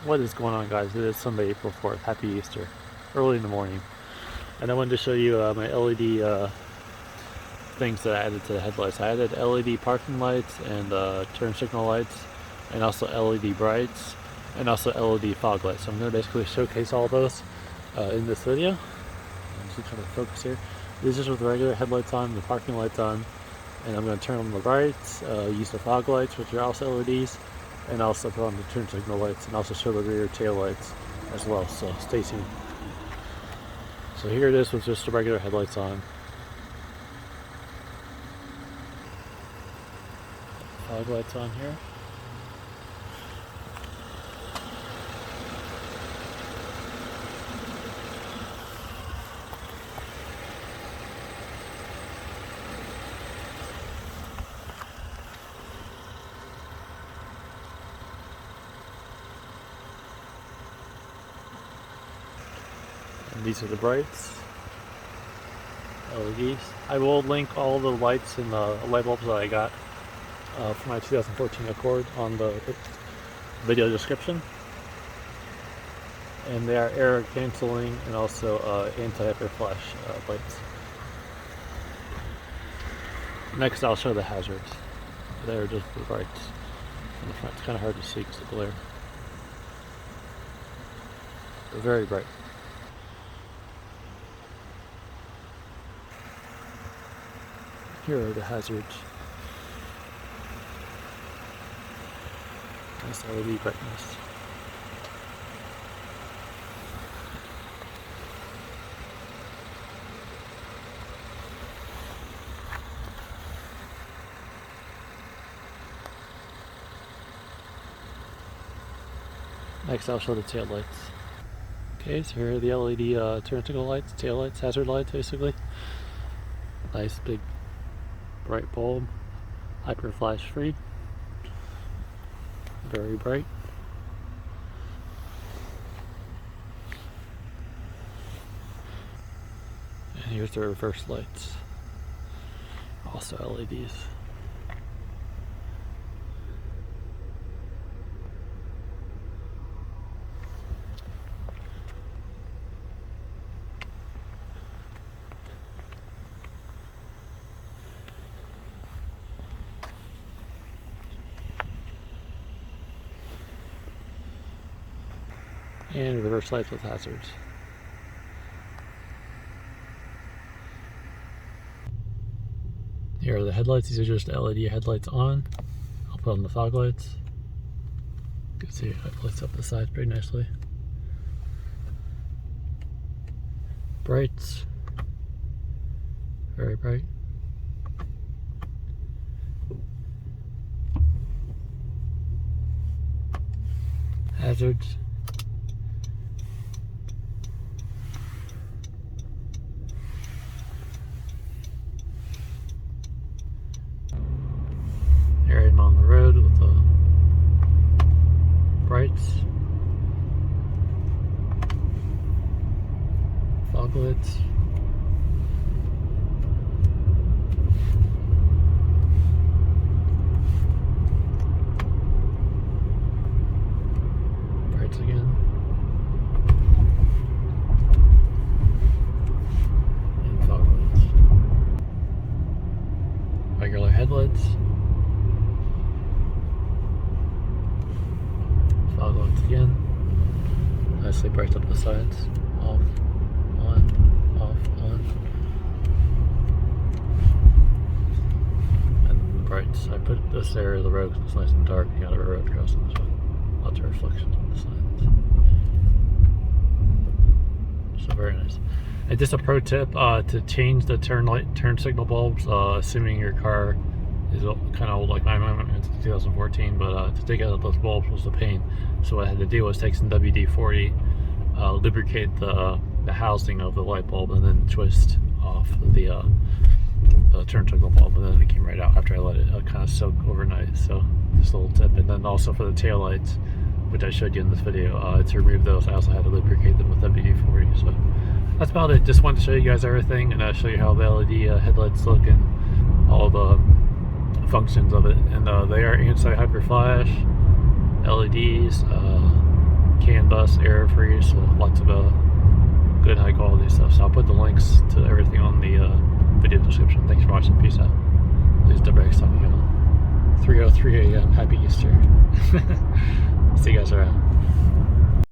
What is going on, guys? It is Sunday, April 4th. Happy Easter. Early in the morning. And I wanted to show you my LED things that I added to the headlights. I added LED parking lights and turn signal lights, and also LED brights, and also LED fog lights. So I'm going to basically showcase all those in this video. I'm just trying to focus here. This is just with the regular headlights on, the parking lights on, and I'm going to turn on the brights, use the fog lights, which are also LEDs, and also put on the turn signal lights, and also show the rear tail lights as well. So stay tuned. So here it is with just the regular headlights on. Fog lights on here. And these are the brights, LEDs. I will link all the lights and the light bulbs that I got for my 2014 Accord on the video description. And they are air canceling and also anti-hyper flash lights. Next I'll show the hazards. They're just the brights in the front. It's kind of hard to see because of the glare. They're very bright. Here are the hazards. Nice LED brightness. Next I'll show the tail lights. Okay, so here are the LED turn signal lights, tail lights, hazard lights basically. Nice big bright bulb, hyper flash free, very bright. And here's the reverse lights, also LEDs. And reverse lights with hazards. Here are the headlights. These are just LED headlights on. I'll put on the fog lights. You can see it lights up the sides pretty nicely. Brights. Very bright. Hazards. On the road with the brights, fog lights, brights again, and fog lights, regular headlights, fog lights again, nicely bright up the sides, off, on, off, on, and then the brights. I put this area of the road because it's nice and dark. You got a road crossing, so lots of reflections on the sides. So very nice. And just a pro tip, to change the turn signal bulbs, assuming your car is kind of old like mine, it's 2014, but to take out those bulbs was a pain. So what I had to do was take some WD-40, lubricate the housing of the light bulb, and then twist off the turn signal bulb, and then it came right out after I let it kind of soak overnight. So just a little tip. And then also for the tail lights, which I showed you in this video, to remove those I also had to lubricate them with WD-40. So that's about it. Just wanted to show you guys everything and show you how the LED headlights look and all the functions of it. And they are anti-hyper flash, LEDs, canbus, air free, so lots of good high quality stuff. So I'll put the links to everything on the video description. Thanks for watching. Peace out. This is WX talking about 3:03 a.m. Happy Easter. See you guys around.